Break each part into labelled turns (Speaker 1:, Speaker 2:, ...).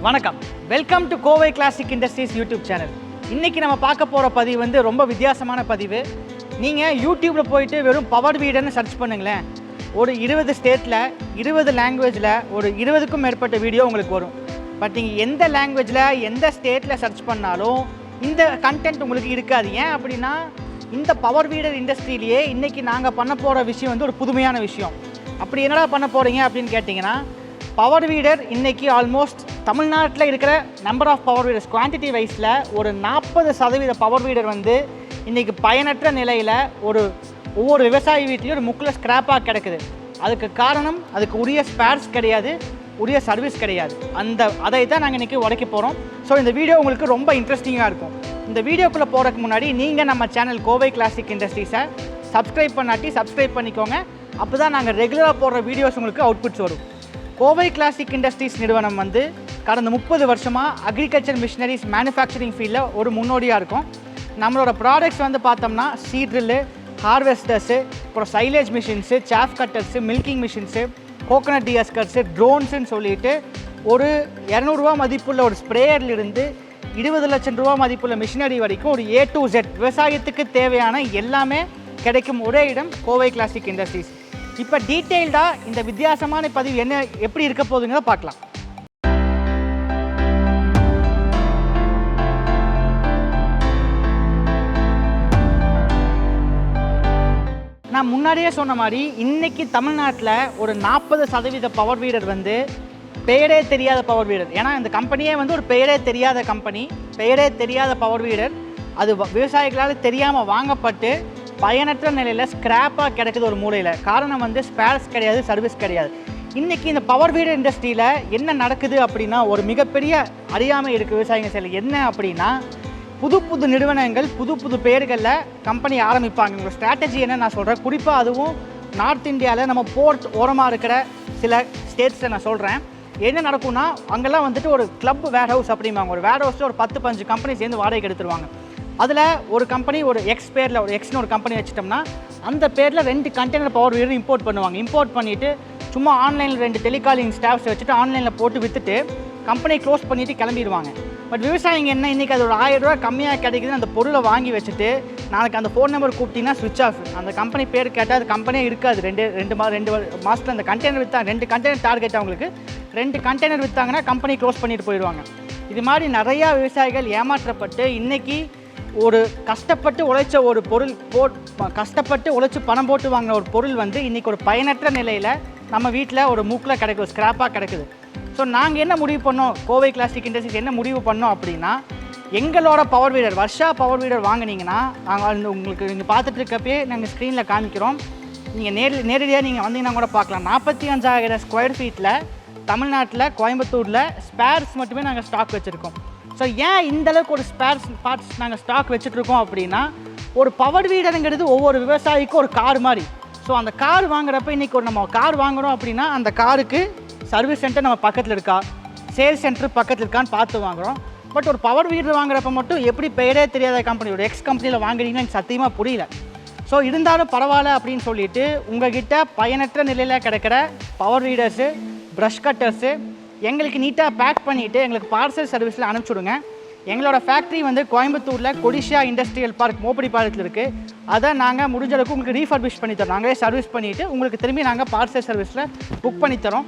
Speaker 1: வணக்கம், welcome to Kovai classic industries YouTube channel. இன்றைக்கி நம்ம பார்க்க போகிற பதிவு வந்து ரொம்ப வித்தியாசமான பதிவு. நீங்கள் யூடியூப்பில் போயிட்டு வெறும் பவர் வீடர்னு சர்ச் பண்ணுங்களேன், ஒரு 20 ஸ்டேட்டில் 20 லாங்குவேஜில் ஒரு 20க்கும் மேற்பட்ட வீடியோ உங்களுக்கு வரும். பட் நீங்கள் எந்த லாங்குவேஜில் எந்த ஸ்டேட்டில் சர்ச் பண்ணாலும் இந்த கண்டென்ட் உங்களுக்கு இருக்காது. ஏன் அப்படின்னா இந்த பவர் வீடர் இண்டஸ்ட்ரியிலேயே இன்றைக்கி நாங்கள் பண்ண போகிற விஷயம் வந்து ஒரு புதுமையான விஷயம். அப்படி என்னடா பண்ண போகிறீங்க அப்படின்னு கேட்டிங்கன்னா, பவர் வீடர் இன்றைக்கி ஆல்மோஸ்ட் தமிழ்நாட்டில் இருக்கிற number of power weeders quantity வைஸில் ஒரு 40% பவர் வீடர் வந்து இன்றைக்கி பயனற்ற நிலையில் ஒவ்வொரு விவசாயி வீட்லேயும் ஒரு முக்கில் ஸ்க்ராப்பாக கிடக்குது. அதுக்கு காரணம் அதுக்கு உரிய ஸ்பேர்ஸ் கிடையாது, உரிய சர்வீஸ் கிடையாது. அதை தான் நாங்கள் இன்றைக்கி உடைக்க போகிறோம். ஸோ இந்த வீடியோ உங்களுக்கு ரொம்ப இன்ட்ரெஸ்டிங்காக இருக்கும். இந்த வீடியோக்குள்ளே போகிறதுக்கு முன்னாடி நீங்கள் நம்ம சேனல் கோவை கிளாசிக் இண்டஸ்ட்ரீஸை சப்ஸ்கிரைப் பண்ணாட்டி சப்ஸ்கிரைப் பண்ணிக்கோங்க. அப்போ தான் நாங்கள் ரெகுலராக போடுற வீடியோஸ் உங்களுக்கு அவுட்புட்ஸ் வரும். கோவை கிளாசிக் இண்டஸ்ட்ரீஸ் நிறுவனம் வந்து கடந்த 30 வருஷமாக அக்ரிகல்ச்சர் மிஷினரிஸ் மேனுஃபேக்சரிங் ஃபீல்டில் ஒரு முன்னோடியாக இருக்கும். நம்மளோட ப்ராடக்ட்ஸ் வந்து பார்த்தோம்னா சீட்ரில்லு, ஹார்வெஸ்டர்ஸு, அப்புறம் silage machines, chaff cutters, milking machines, coconut dehuskers, ட்ரோன்ஸுன்னு சொல்லிட்டு ஒரு 200 ரூபா மதிப்புள்ள ஒரு ஸ்ப்ரேயர்லேருந்து 20 லட்சம் ரூபா மதிப்புள்ள மிஷினரி வரைக்கும் ஒரு A to Z விவசாயத்துக்கு தேவையான எல்லாமே கிடைக்கும் ஒரே இடம் கோவை கிளாசிக் இண்டஸ்ட்ரீஸ். இப்போ டீட்டெயில்டாக இந்த வித்தியாசமான பதிவு எப்படி இருக்க போகுதுங்கிறத பார்க்கலாம். நான் முன்னாடியே சொன்ன மாதிரி இன்றைக்கி தமிழ்நாட்டில் ஒரு 40% பவர் வீடர் வந்து பெயரே தெரியாத பவர் வீடர். ஏன்னா இந்த கம்பெனியே வந்து ஒரு பெயரே தெரியாத கம்பெனி, பெயரே தெரியாத பவர் வீடர். அது விவசாயிகளால் தெரியாமல் வாங்கப்பட்டு பயனற்ற நிலையில் ஸ்க்ராப்பாக கிடைக்குது ஒரு மூலையில். காரணம் வந்து ஸ்பேர்ஸ் கிடையாது, சர்வீஸ் கிடையாது. இன்றைக்கி இந்த பவர் வீடர் இண்டஸ்ட்ரியில் என்ன நடக்குது அப்படின்னா, ஒரு மிகப்பெரிய அறியாமை இருக்குது விவசாயிங்க சைடில். என்ன அப்படின்னா, புது நிறுவனங்கள் புது பேர்களில் கம்பெனி ஆரம்பிப்பாங்க. உங்கள் ஸ்ட்ராட்டஜி என்ன நான் சொல்கிறேன். குறிப்பாக அதுவும் நார்த் இந்தியாவில் நம்ம போர்ட் ஓரமாக இருக்கிற சில ஸ்டேட்ஸை நான் சொல்கிறேன். என்ன நடக்கும்னா, அங்கெல்லாம் வந்துட்டு ஒரு கிளப் வேர் ஹவுஸ் அப்படிம்பாங்க. ஒரு வேர் ஹவுஸில் ஒரு 10-15 கம்பெனி சேர்ந்து வாடகைக்கு எடுத்துருவாங்க. அதில் ஒரு கம்பெனி ஒரு எக்ஸ் பேரில் ஒரு எக்ஸ்னு ஒரு கம்பெனி வச்சுட்டோம்னா அந்த பேரில் 2 கண்டெய்னர் பவர் வீடர் இம்போர்ட் பண்ணுவாங்க. இம்போர்ட் பண்ணிவிட்டு சும்மா ஆன்லைனில் 2 டெலிகாலிங் ஸ்டாஃப்ஸ் வச்சுட்டு ஆன்லைனில் போட்டு விற்றுட்டு கம்பெனியை க்ளோஸ் பண்ணிவிட்டு கிளம்பிடுவாங்க. பட் விவசாயிங்க என்ன, இன்றைக்கி அது ஒரு 1000 ரூபா கம்மியாக கிடைக்குதுன்னு அந்த பொருளை வாங்கி வச்சுட்டு நாளைக்கு அந்த ஃபோன் நம்பர் கூப்பிட்டிங்கன்னா சுவிட்ச் ஆஃப். அந்த கம்பெனி பேர் கேட்டால் அது கம்பெனியே இருக்காது. ரெண்டு மாதத்தில் அந்த கண்டெய்னர் விற்றாங்க. 2 கண்டெய்னர் டார்கெட் அவங்களுக்கு. 2 கண்டெய்னர் விற்றாங்கன்னா கம்பெனி க்ளோஸ் பண்ணிட்டு போயிடுவாங்க. இது மாதிரி நிறையா விவசாயிகள் ஏமாற்றப்பட்டு இன்றைக்கி ஒரு கஷ்டப்பட்டு உழைச்ச ஒரு பொருள் கஷ்டப்பட்டு உழைச்சி பணம் போட்டு வாங்கின ஒரு பொருள் வந்து இன்றைக்கி ஒரு பயனற்ற நிலையில் நம்ம வீட்டில் ஒரு மூக்கில் கிடைக்கும், ஸ்க்ராப்பாக கிடைக்குது. ஸோ நாங்கள் என்ன முடிவு பண்ணோம், கோவை கிளாசிக் இண்டஸ்ட்ரீஸ் என்ன முடிவு பண்ணோம் அப்படின்னா, எங்களோட பவர் வீடர் வர்ஷா பவர் வீடர் வாங்கினீங்கன்னா நாங்கள் உங்களுக்கு நீங்கள் பார்த்துட்டு இருக்கப்பே நாங்கள் ஸ்க்ரீனில் காமிக்கிறோம். நீங்கள் நேரடியாக நீங்கள் வந்தீங்கன்னா கூட பார்க்கலாம். 45,000 ஸ்கொயர் ஃபீட்டில் தமிழ்நாட்டில் கோயம்புத்தூரில் ஸ்பேர்ஸ் மட்டுமே நாங்கள் ஸ்டாக் வச்சுருக்கோம். ஸோ ஏன் இந்தளவுக்கு ஒரு ஸ்பேர்ஸ் பார்ட்ஸ் நாங்கள் ஸ்டாக் வச்சுட்ருக்கோம் அப்படின்னா, ஒரு பவர் வீடருங்கிறது ஒவ்வொரு விவசாயிக்கும் ஒரு கார் மாதிரி. ஸோ அந்த கார் வாங்குறப்ப இன்றைக்கி நம்ம கார் வாங்குகிறோம் அப்படின்னா அந்த காருக்கு சர்வீஸ் சென்டர் நம்ம பக்கத்தில் இருக்கா, சேல்ஸ் சென்டர் பக்கத்தில் இருக்கான்னு பார்த்து வாங்குகிறோம். பட் ஒரு பவர் வீடர் வாங்குறப்ப மட்டும் எப்படி பெயரே தெரியாத கம்பெனி ஒரு எக்ஸ் கம்பெனியில் வாங்குறீங்கன்னு எனக்கு சத்தியமாக புரியல. ஸோ இருந்தாலும் பரவாயில்ல அப்படின்னு சொல்லிவிட்டு உங்கள்கிட்ட பயனற்ற நிலையில் கிடைக்கிற பவர் வீடர்ஸு, ப்ரஷ் கட்டர்ஸு எங்களுக்கு நீட்டாக பேக் பண்ணிவிட்டு எங்களுக்கு பார்சல் சர்வீஸில் அனுப்பிச்சுடுங்க. எங்களோட ஃபேக்ட்ரி வந்து கோயம்புத்தூரில் கொடிஷா இண்டஸ்ட்ரியல் பார்க் மோப்படி பாலத்தில் இருக்குது. அதை நாங்கள் முடிஞ்ச அளவுக்கு உங்களுக்கு ரீஃபர்பிஷ் பண்ணித்தரோம். நாங்களே சர்வீஸ் பண்ணிவிட்டு உங்களுக்கு திரும்பி நாங்கள் பார்சல் சர்வீஸில் புக் பண்ணித்தரோம்.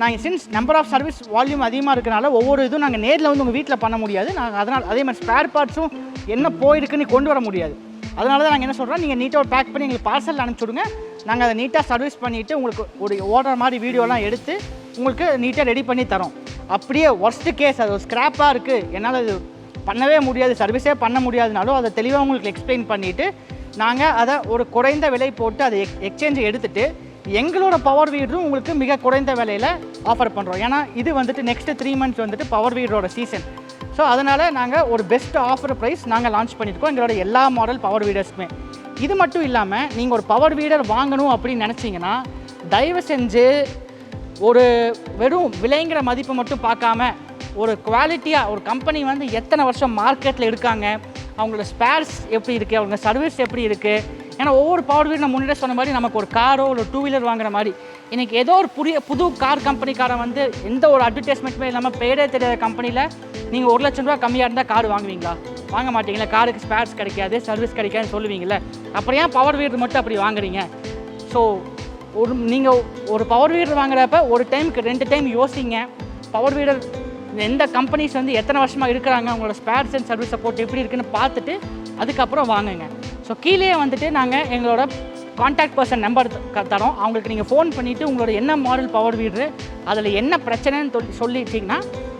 Speaker 1: நாங்கள் since number of service volume அதிகமாக இருக்கனால ஒவ்வொரு இதுவும் நாங்கள் நேரில் வந்து உங்கள் வீட்டில் பண்ண முடியாது. நாங்கள் அதனால் அதே மாதிரி ஸ்பேர் பார்ட்ஸும் என்ன போயிருக்குன்னு கொண்டு வர முடியாது. அதனால தான் நாங்கள் என்ன சொல்கிறோம், நீங்கள் நீட்டாக பேக் பண்ணி எங்களுக்கு பார்சல் அனுப்பிச்சுடுங்க. நாங்கள் அதை நீட்டாக சர்வீஸ் பண்ணிவிட்டு உங்களுக்கு ஒரு ஓடுற மாதிரி வீடியோலாம் எடுத்து உங்களுக்கு நீட்டாக ரெடி பண்ணி தரோம். அப்படியே ஒர்ஸ்ட்டு கேஸ் அது ஒரு ஸ்க்ராப்பாக இருக்குது, என்னால் அது பண்ணவே முடியாது, சர்வீஸே பண்ண முடியாதுனாலும் அதை தெளிவாக உங்களுக்கு எக்ஸ்பிளைன் பண்ணிவிட்டு நாங்கள் அதை ஒரு குறைந்த விலை போட்டு அதை எக்ஸ்சேஞ்சை எடுத்துகிட்டு எங்களோட பவர் வீடரும் உங்களுக்கு மிக குறைந்த விலையில் ஆஃபர் பண்ணுறோம். ஏன்னா இது வந்துட்டு நெக்ஸ்ட்டு 3 மந்த்ஸ் வந்துட்டு பவர் வீடரோட சீசன். ஸோ அதனால் நாங்கள் ஒரு பெஸ்ட் ஆஃபர் ப்ரைஸ் நாங்கள் லான்ச் பண்ணியிருக்கோம் எங்களோட எல்லா மாடல் பவர் வீடர்ஸுமே. இது மட்டும் இல்லாமல் நீங்கள் ஒரு பவர் வீடர் வாங்கணும் அப்படின்னு நினச்சிங்கன்னா தயவு செஞ்சு ஒரு வெறும் விலைங்கிற மதிப்பை மட்டும் பார்க்காம ஒரு குவாலிட்டியாக ஒரு கம்பெனி வந்து எத்தனை வருஷம் மார்க்கெட்டில் இருக்காங்க, அவங்களோட ஸ்பேர்ஸ் எப்படி இருக்குது, அவங்க சர்வீஸ் எப்படி இருக்குது. ஏன்னா ஒவ்வொரு பவர் வீடர் நான் முன்னாடியே சொன்ன மாதிரி நமக்கு ஒரு காரோ ஒரு 2 வீலர் வாங்குற மாதிரி இன்றைக்கி ஏதோ ஒரு புது கார் கம்பெனிக்காரன் வந்து எந்த ஒரு அட்வர்டைஸ்மெண்ட்டுமே இல்லாமல் பேரே தெரியாத கம்பெனியில் நீங்கள் 1 லட்சம் ரூபா கம்மியாக இருந்தால் கார் வாங்குவீங்களா? வாங்க மாட்டீங்களா? காருக்கு ஸ்பேர்ஸ் கிடைக்காது, சர்வீஸ் கிடைக்காதுன்னு சொல்லுவீங்களே. அப்புறம் ஏன் பவர் வீடர் மட்டும் அப்படி வாங்குறீங்க? ஸோ நீங்கள் ஒரு பவர் வீடர் வாங்குறப்ப ஒரு டைமுக்கு 2 டைம் யோசிங்க. பவர் வீடர் எந்த கம்பெனிஸ் வந்து எத்தனை வருஷமாக இருக்கிறாங்க, அவங்களோட ஸ்பேர்ஸ் அண்ட் சர்வீஸ் சப்போர்ட் எப்படி இருக்குன்னு பார்த்துட்டு அதுக்கப்புறம் வாங்குங்க. ஸோ கீழே வந்துட்டு நாங்கள் எங்களோட கான்டாக்ட் பர்சன் நம்பர் தரோம். அவங்களுக்கு நீங்கள் ஃபோன் பண்ணிவிட்டு உங்களோட என்ன மாடல் பவர் வீடரு, அதில் என்ன பிரச்சனைன்னு சொல்லிட்டீங்கன்னா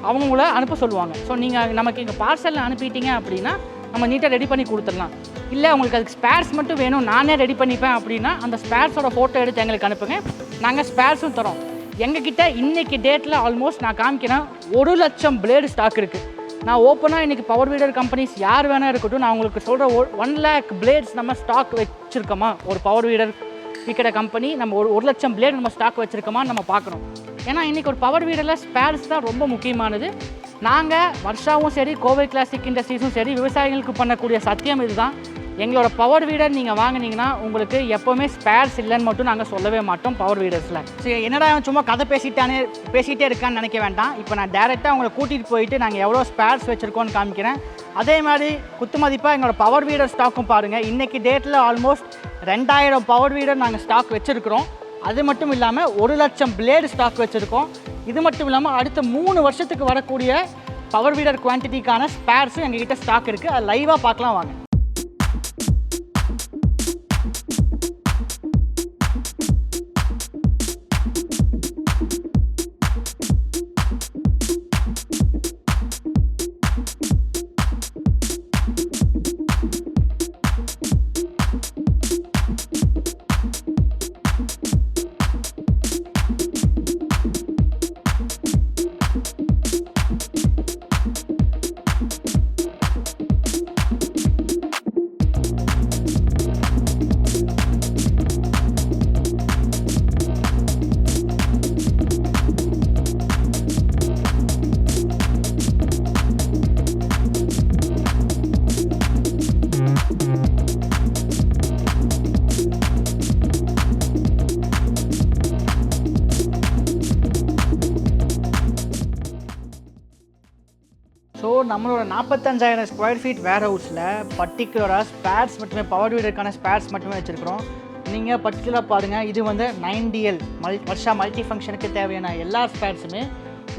Speaker 1: அவங்க உங்களை அனுப்ப சொல்லுவாங்க. ஸோ நீங்கள் நமக்கு எங்கள் பார்சலில் அனுப்பிட்டீங்க அப்படின்னா நம்ம நீட்டாக ரெடி பண்ணி கொடுத்துடலாம். இல்லை உங்களுக்கு அதுக்கு ஸ்பேர்ஸ் மட்டும் வேணும், நானே ரெடி பண்ணிப்பேன் அப்படின்னா அந்த ஸ்பேர்ஸோட ஃபோட்டோ எடுத்து எங்களுக்கு அனுப்புங்க, நாங்கள் ஸ்பேர்ஸும் தரோம். எங்ககிட்ட இன்றைக்கி டேட்டில் ஆல்மோஸ்ட் நான் காமிக்கிறேன் 1 லட்சம் பிளேடு ஸ்டாக் இருக்குது. நான் ஓப்பனாக இன்றைக்கி பவர் வீடர் கம்பெனிஸ் யார் வேணால் இருக்கட்டும், நான் உங்களுக்கு சொல்கிற 1 lakh பிளேட்ஸ் நம்ம ஸ்டாக் வச்சுருக்கோமா, ஒரு பவர் வீடர் விற்கிற கம்பெனி நம்ம 1 லட்சம் பிளேடு நம்ம ஸ்டாக் வச்சுருக்கோமா நம்ம பார்க்கணும். ஏன்னா இன்றைக்கி ஒரு பவர் வீடரில் ஸ்பேர்ஸ் தான் ரொம்ப முக்கியமானது. நாங்கள் வர்ஷாவும் சரி, கோவை கிளாசிக் இண்டஸ்ட்ரீஸும் சரி, விவசாயிகளுக்கு பண்ணக்கூடிய சத்தியம் இதுதான். எங்களோட பவர் வீடர் நீங்கள் வாங்கினீங்கன்னா உங்களுக்கு எப்போவுமே ஸ்பேர்ஸ் இல்லைன்னு மட்டும் நாங்கள் சொல்லவே மாட்டோம் பவர் வீடர்ஸில். சரி, என்னடா சும்மா கதை பேசிகிட்டே இருக்கான்னு நினைக்க வேண்டாம். இப்போ நான் டேரெக்டாக உங்களை கூட்டிகிட்டு போயிட்டு நாங்கள் எவ்வளோ ஸ்பேர்ஸ் வச்சுருக்கோன்னு காமிக்கிறேன். அதே மாதிரி குத்துமதிப்பாக எங்களோட பவர் வீடர் ஸ்டாக்கும் பாருங்கள். இன்றைக்கி டேட்டில் ஆல்மோஸ்ட் 2000 பவர் வீடர் நாங்கள் ஸ்டாக் வச்சுருக்கிறோம். அது மட்டும் இல்லாமல் 1 லட்சம் பிளேடு ஸ்டாக் வச்சுருக்கோம். இது மட்டும் இல்லாமல் அடுத்த 3 வருஷத்துக்கு வரக்கூடிய பவர் வீடர் குவான்டிட்டிக்கான ஸ்பேர்ஸும் எங்ககிட்ட ஸ்டாக் இருக்குது. அது லைவாக பார்க்கலாம் வாங்க. ஸோ நம்மளோட 45,000 ஸ்கொயர் ஃபீட் வேர் ஹவுஸில் பர்டிகுலராக ஸ்பேர்ஸ் மட்டுமே, பவர் வீடருக்கான ஸ்பேர்ஸ் மட்டுமே வச்சுருக்கிறோம். நீங்கள் பர்டிகுலராக பாருங்கள், இது வந்து 9DL வருஷா மல்டி ஃபங்க்ஷனுக்கு தேவையான எல்லா ஸ்பேர்ஸுமே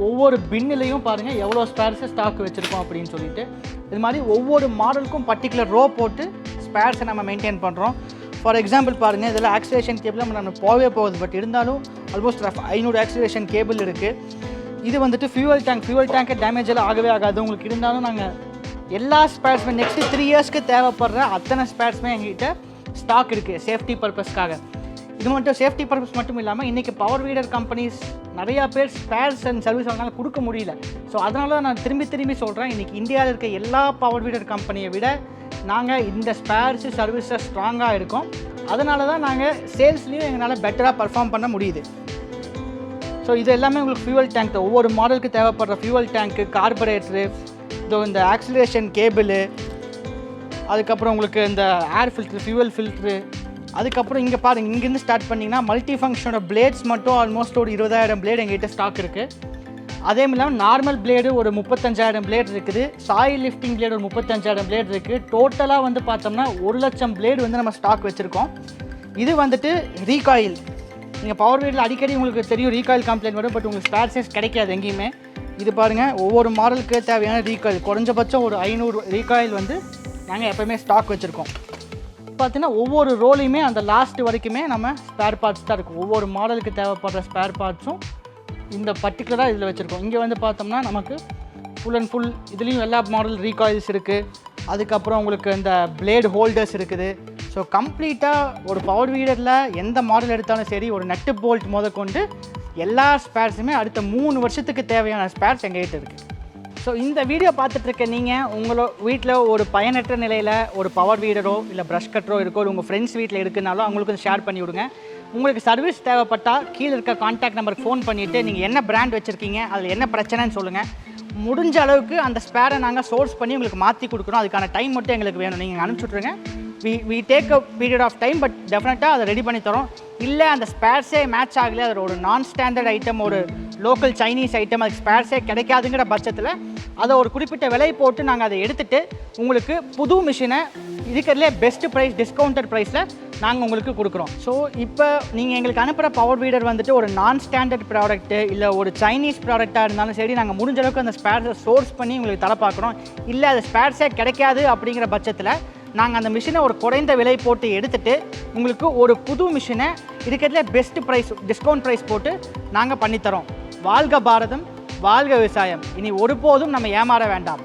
Speaker 1: ஒவ்வொரு பின்னிலையும் பாருங்கள் எவ்வளோ ஸ்பேர்ஸு ஸ்டாக் வச்சுருக்கோம் அப்படின்னு சொல்லிட்டு. இது மாதிரி ஒவ்வொரு மாடலுக்கும் பர்டிகுலர் ரோ போட்டு ஸ்பேர்ஸை நம்ம மெயின்டைன் பண்ணுறோம். ஃபார் எக்ஸாம்பிள் பாருங்கள், இதில் ஆக்சிலேஷன் கேபிள் நம்ம போகவே போகுது, பட் இருந்தாலும் ஆல்மோஸ்ட் 500 ஆக்சிலேஷன் கேபிள் இருக்குது. இது வந்துட்டு ஃபியூவல் டேங்க்கு டேமேஜ் எல்லாம் ஆகவே ஆகாது உங்களுக்கு. இருந்தாலும் நாங்கள் எல்லா ஸ்பேர்ஸுமே நெக்ஸ்ட்டு 3 இயர்ஸ்க்கு தேவைப்படுற அத்தனை ஸ்பேர்ஸுமே எங்ககிட்ட ஸ்டாக் இருக்குது சேஃப்டி பர்பஸ்க்காக. இது மட்டும் சேஃப்டி பர்பஸ் மட்டும் இல்லாமல் இன்றைக்கி பவர் வீடர் கம்பெனிஸ் நிறையா பேர் ஸ்பேர்ஸ் அண்ட் சர்வீஸ் அவங்களால கொடுக்க முடியல. ஸோ அதனால தான் நான் திரும்பி சொல்கிறேன், இன்றைக்கி இந்தியாவில் இருக்க எல்லா பவர் வீடர் கம்பெனியை விட நாங்கள் இந்த ஸ்பேர்ஸு சர்வீஸை ஸ்ட்ராங்காக இருக்கோம். அதனால தான் நாங்கள் சேல்ஸ்லேயும் எங்களால் பெட்டராக பர்ஃபார்ம் பண்ண முடியுது. ஸோ இது எல்லாமே உங்களுக்கு ஃபியூவல் டேங்க் தான். ஒவ்வொரு மாடலுக்கு தேவைப்படுற ஃபியூவல் டேங்க்கு, கார்பரேட்டரு, இந்த ஆக்சிலேஷன் கேபிளு, அதுக்கப்புறம் உங்களுக்கு இந்த ஏர் ஃபில்ட்ரு, ஃபியூவல் ஃபில்ட்ரு, அதுக்கப்புறம் இங்கே பாருங்கள், இங்கேருந்து ஸ்டார்ட் பண்ணிங்கன்னா மல்டி ஃபங்க்ஷனோட பிளேட்ஸ் மட்டும் ஆல்மோஸ்ட் ஒரு 20,000 பிளேடு எங்கள்கிட்ட ஸ்டாக் இருக்குது. அதே இல்லாமல் நார்மல் பிளேடு ஒரு 35,000 பிளேட் இருக்குது. சாயில் லிஃப்டிங் பிளேடு ஒரு 35,000 பிளேட் இருக்குது. டோட்டலாக வந்து பார்த்தோம்னா 1 லட்சம் பிளேடு வந்து நம்ம ஸ்டாக் வச்சுருக்கோம். இது வந்துட்டு ரீகாயில். நீங்கள் பவர் வீடில் அடிக்கடி உங்களுக்கு தெரியும் ரீகாயில் கம்ப்ளைண்ட் வரும், பட் உங்களுக்கு ஸ்பேர்ஸஸ் கிடைக்காது எங்கேயுமே. இது பாருங்கள், ஒவ்வொரு மாடலுக்கு தேவையான ரீகாயில் குறைஞ்சபட்சம் ஒரு 500 ரீகாயில் வந்து நாங்கள் எப்போயுமே ஸ்டாக் வச்சுருக்கோம். பார்த்தீங்கன்னா ஒவ்வொரு ரோலையுமே அந்த லாஸ்ட் வரைக்குமே நம்ம ஸ்பேர் பார்ட்ஸ் தான் இருக்கும். ஒவ்வொரு மாடலுக்கு தேவைப்படுற ஸ்பேர் பார்ட்ஸும் இந்த பர்டிகுலராக இதில் வச்சுருக்கோம். இங்கே வந்து பார்த்தோம்னா நமக்கு ஃபுல் அண்ட் ஃபுல் இதுலேயும் எல்லா மாடல் ரீகாயில்ஸ் இருக்குது. அதுக்கப்புறம் உங்களுக்கு இந்த பிளேடு ஹோல்டர்ஸ் இருக்குது. ஸோ கம்ப்ளீட்டாக ஒரு பவர் வீடரில் எந்த மாடல் எடுத்தாலும் சரி, ஒரு நட்டு போல்ட் முதற்கொண்டு எல்லா ஸ்பேர்ஸுமே அடுத்த 3 வருஷத்துக்கு தேவையான ஸ்பேர்ஸ் எங்கள்கிட்ட இருக்குது. ஸோ இந்த வீடியோ பார்த்துட்ருக்க நீங்கள் உங்களோட வீட்டில் ஒரு பயனற்ற நிலையில் ஒரு பவர் வீடரோ இல்லை ப்ரஷ் கட்டரோ இருக்கோ, உங்கள் ஃப்ரெண்ட்ஸ் வீட்டில் இருக்குனாலும் அவங்களுக்கு ஷேர் பண்ணி விடுங்க. உங்களுக்கு சர்வீஸ் தேவைப்பட்டால் கீழே இருக்க கான்டாக்ட் நம்பருக்கு ஃபோன் பண்ணிவிட்டு நீங்கள் என்ன பிராண்ட் வச்சுருக்கீங்க, அதில் என்ன பிரச்சனைன்னு சொல்லுங்கள். முடிஞ்ச அளவுக்கு அந்த ஸ்பேரை நாங்கள் சோர்ஸ் பண்ணி உங்களுக்கு மாற்றி கொடுக்குறோம். அதுக்கான டைம் மட்டும் எங்களுக்கு வேணும், நீங்கள் அனுப்பிச்சி விட்ருங்க. We take a period of time, but டெஃபினட்டாக அதை ரெடி பண்ணி தரோம். இல்லை அந்த ஸ்பேர்ஸே மேட்ச் ஆகலை, அதில் ஒரு நான் ஸ்டாண்டர்ட் ஐட்டம், ஒரு லோக்கல் சைனீஸ் ஐட்டம், அதுக்கு ஸ்பேர்ஸே கிடைக்காதுங்கிற பட்சத்தில் அதை ஒரு குறிப்பிட்ட விலை போட்டு நாங்கள் அதை எடுத்துகிட்டு உங்களுக்கு புது மிஷினை இருக்கிறதுலே பெஸ்ட் ப்ரைஸ், டிஸ்கவுண்டட் ப்ரைஸில் நாங்கள் உங்களுக்கு கொடுக்குறோம். ஸோ இப்போ நீங்கள் எங்களுக்கு அனுப்புகிற பவர் வீடர் வந்துட்டு ஒரு நான் ஸ்டாண்டர்ட் ப்ராடக்ட்டு இல்லை ஒரு சைனீஸ் ப்ராடக்டாக இருந்தாலும் சரி, நாங்கள் முடிஞ்ச அளவுக்கு அந்த ஸ்பேர்ஸை சோர்ஸ் பண்ணி உங்களுக்கு தர பார்க்குறோம். இல்லை அது ஸ்பேர்ஸே கிடைக்காது அப்படிங்கிற பட்சத்தில் நாங்கள் அந்த மிஷினை ஒரு குறைந்த விலை போட்டு எடுத்துகிட்டு உங்களுக்கு ஒரு புது மிஷினை இருக்கிறதுல பெஸ்ட் ப்ரைஸ், டிஸ்கவுண்ட் ப்ரைஸ் போட்டு நாங்கள் பண்ணித்தரோம். வாழ்க பாரதம், வாழ்க விவசாயம். இனி ஒருபோதும் நம்ம ஏமாற வேண்டாம்.